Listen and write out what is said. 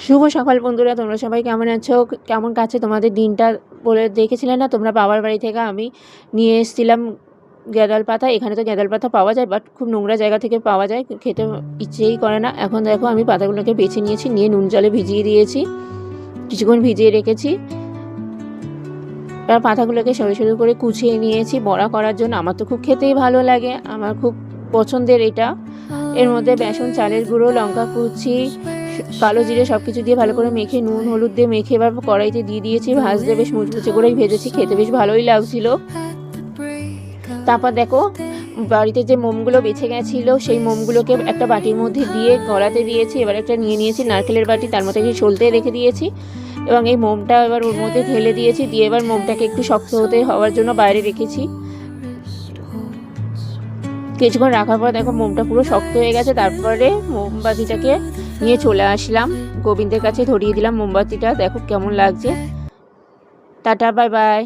শুভ সকাল বন্ধুরা, তোমরা সবাই কেমন আছো? কেমন কাছে তোমাদের দিনটা? বলে দেখেছিলে না তোমরা বাবার বাড়ি থেকে আমি নিয়ে এসেছিলাম গ্যাঁদাল পাতা। এখানে তো গ্যাঁদাল পাতা পাওয়া যায়, বাট খুব নোংরা জায়গা থেকে পাওয়া যায়, খেতে ইচ্ছেই করে না। এখন দেখো আমি পাতাগুলোকে বেছে নিয়েছি, নিয়ে নুন জলে ভিজিয়ে দিয়েছি, কিছুক্ষণ ভিজিয়ে রেখেছি। এবার পাতাগুলোকে সরু সরু করে কুচিয়ে নিয়েছি বড়া করার জন্য। আমার তো খুব খেতেই ভালো লাগে, আমার খুব পছন্দের এটা। এর মধ্যে বেসন, চালের গুঁড়ো, লঙ্কা কুচি, কালো জিরে সব কিছু দিয়ে ভালো করে মেখে নুন হলুদ দিয়ে মেখে এবার কড়াইতে দিয়ে দিয়েছি। ভাজতে বেশ মুচমুচে করেই ভেজেছি, খেতে বেশ ভালোই লাগছিল। তারপর দেখো বাড়িতে যে মোমগুলো বেঁচে গেছিলো সেই মোমগুলোকে একটা বাটির মধ্যে দিয়ে গলাতে দিয়েছি। এবার একটা নিয়ে নিয়েছি নারকেলের বাটি, তার মধ্যে সলতে রেখে দিয়েছি এবং এই মোমটা এবার ওর মধ্যে ঢেলে দিয়েছি। দিয়ে এবার মোমটাকে একটু শক্ত হতে হওয়ার জন্য বাইরে রেখেছি। কিছুক্ষণ রাখার পর দেখো মোমটা পুরো শক্ত হয়ে গেছে। তারপরে মোমবাতিটাকে নিয়ে চলে আসলাম, গোবিন্দের কাছে ধরিয়ে দিলাম মোমবাতিটা। দেখো কেমন লাগছে। Tata, bye bye.